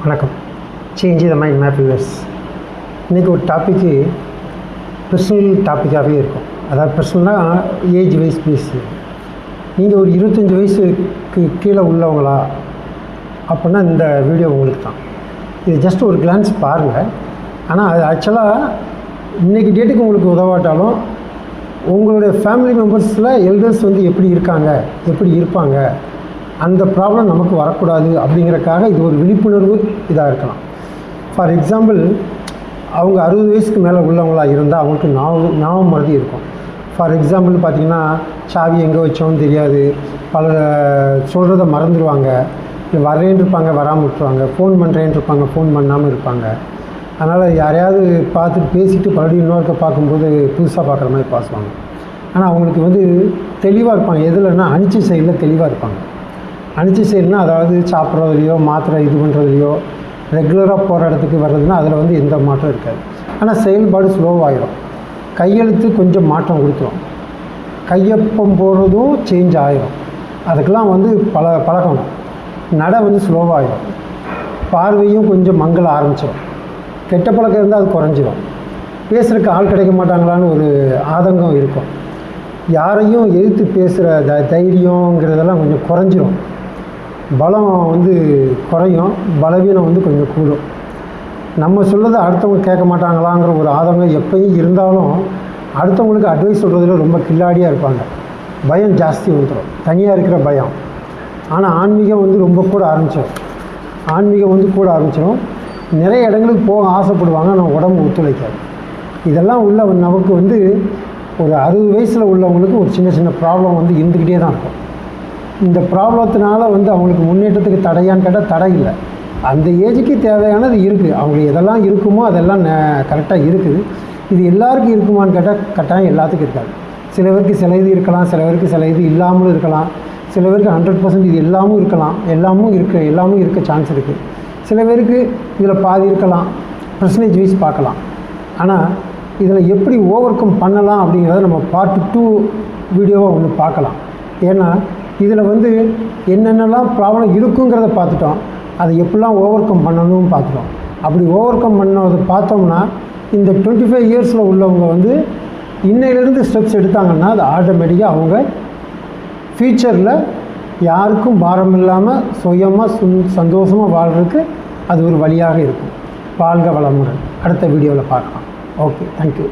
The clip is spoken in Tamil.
வணக்கம். Change the mind map viewers. இன்றைக்கி ஒரு டாப்பிக்கு பர்சனல் டாப்பிக்காகவே இருக்கும். அதாவது பர்சனல்னால் ஏஜ் வைஸ் பேஸு. நீங்கள் ஒரு 25 வயசுக்கு கீழே உள்ளவங்களா அப்படின்னா இந்த வீடியோ உங்களுக்கு தான். இது ஜஸ்ட் ஒரு கிளான்ஸ் பாருங்கள். ஆனால் அது ஆக்சுவலாக இன்றைக்கி டேட்டுக்கு உங்களுக்கு உதவாட்டாலும் உங்களுடைய ஃபேமிலி மெம்பர்ஸில் எல்டர்ஸ் எப்படி இருக்காங்க, எப்படி இருப்பாங்க, அந்த ப்ராப்ளம் நமக்கு வரக்கூடாது அப்படிங்கிறக்காக இது ஒரு விழிப்புணர்வு இதாக இருக்கலாம். ஃபார் எக்ஸாம்பிள், அவங்க 60 வயசுக்கு மேலே உள்ளவங்களாக இருந்தால் அவங்களுக்கு ஞாபகம் மறதி இருக்கும். ஃபார் எக்ஸாம்பிள் பார்த்திங்கன்னா, சாவி எங்கே வச்சோன்னு தெரியாது, பல சொல்கிறத மறந்துடுவாங்க, வரேன்னு இருப்பாங்க வராமல் விட்டுருவாங்க, ஃபோன் பண்ணுறேன்னு இருப்பாங்க ஃபோன் பண்ணாமல் இருப்பாங்க. அதனால் யாரையாவது பார்த்துட்டு பேசிவிட்டு மறுபடியும் இன்னொருக்க பார்க்கும்போது புதுசாக பார்க்குற மாதிரி பேசுவாங்க. ஆனால் அவங்களுக்கு தெளிவாக இருப்பாங்க. எதுலன்னா அனிச்சை சைடில் தெளிவாக இருப்பாங்க. அனிச்சை சைடுனா அதாவது சாப்பிட்றதுலையோ மாத்திரை இது பண்ணுறதுலையோ ரெகுலராக போகிற இடத்துக்கு வர்றதுன்னா அதில் எந்த மாற்றம் இருக்காது. ஆனால் செயல்பாடு ஸ்லோவாகிடும். கையெழுத்து கொஞ்சம் மாற்றம் கொடுத்துரும். கையொப்பம் போடுறதும் சேஞ்ச் ஆகிடும். அதுக்கெல்லாம் பழகணும். நடை ஸ்லோவாகிடும். பார்வையும் கொஞ்சம் மங்கள ஆரம்பிச்சிடும். கெட்ட பழக்கம் இருந்தால் அது குறைஞ்சிடும். பேசுகிறதுக்கு ஆள் கிடைக்க மாட்டாங்களான்னு ஒரு ஆதங்கம் இருக்கும். யாரையும் எதிர்த்து பேசுகிற தைரியங்கிறதெல்லாம் கொஞ்சம் குறைஞ்சிரும். பலம் குறையும், பலவீனம் கொஞ்சம் கூடும். நம்ம சொல்கிறத அடுத்தவங்க கேட்க மாட்டாங்களாங்கிற ஒரு ஆதங்கம் எப்பயும் இருந்தாலும் அடுத்தவங்களுக்கு அட்வைஸ் சொல்கிறதுல ரொம்ப கில்லாடியாக இருப்பாங்க. பயம் ஜாஸ்தி வந்துடும், தனியாக இருக்கிற பயம். ஆனால் ஆன்மீகம் ரொம்ப கூட ஆரம்பிச்சிடும். ஆன்மீகம் கூட ஆரம்பிச்சிடும். நிறைய இடங்களுக்கு போக ஆசைப்படுவாங்க, ஆனால் உடம்பு ஒத்துழைக்காது. இதெல்லாம் உள்ள நமக்கு ஒரு 60 வயசில் உள்ளவங்களுக்கு ஒரு சின்ன சின்ன ப்ராப்ளம் இருந்துக்கிட்டே தான் இருக்கும். இந்த ப்ராப்ளத்தினால அவங்களுக்கு முன்னேற்றத்துக்கு தடையான்னு கேட்டால் தடை இல்லை. அந்த ஏஜுக்கு தேவையானது இருக்குது. அவங்களுக்கு எதெல்லாம் இருக்குமோ அதெல்லாம் கரெக்டாக இருக்குது. இது எல்லாருக்கும் இருக்குமான்னு கேட்டால் கட்டாயம் எல்லாத்துக்கும் இருக்காது. சில பேருக்கு சில இது இருக்கலாம், சில பேருக்கு சில இது இல்லாமலும் இருக்கலாம், சில பேருக்கு 100% இது எல்லாமும் இருக்கலாம், எல்லாமும் இருக்க சான்ஸ் இருக்குது. சில பேருக்கு இதில் பாதி இருக்கலாம், பர்சன்டேஜ் வைஸ் பார்க்கலாம். ஆனால் இதில் எப்படி ஓவர் கம் பண்ணலாம் அப்படிங்கிறத நம்ம பார்ட் 2 வீடியோவாக ஒன்று பார்க்கலாம். ஏன்னா இதில் என்னென்னலாம் ப்ராப்ளம் இருக்குங்கிறத பார்த்துட்டோம், அதை எப்படிலாம் ஓவர் கம் பண்ணணும்னு பார்த்துட்டோம். அப்படி ஓவர் கம் பண்ணதை பார்த்தோம்னா இந்த 25 இயர்ஸில் உள்ளவங்க இன்னையிலேருந்து ஸ்டெப்ஸ் எடுத்தாங்கன்னா அது ஆட்டோமேட்டிக்காக அவங்க ஃப்யூச்சரில் யாருக்கும் பாரம் இல்லாமல் சுயமாக சந்தோஷமாக வாழ்கிறதுக்கு அது ஒரு வழியாக இருக்கும். வாழ்க வளமுடன். அடுத்த வீடியோவில் பார்க்கலாம். Okay, thank you.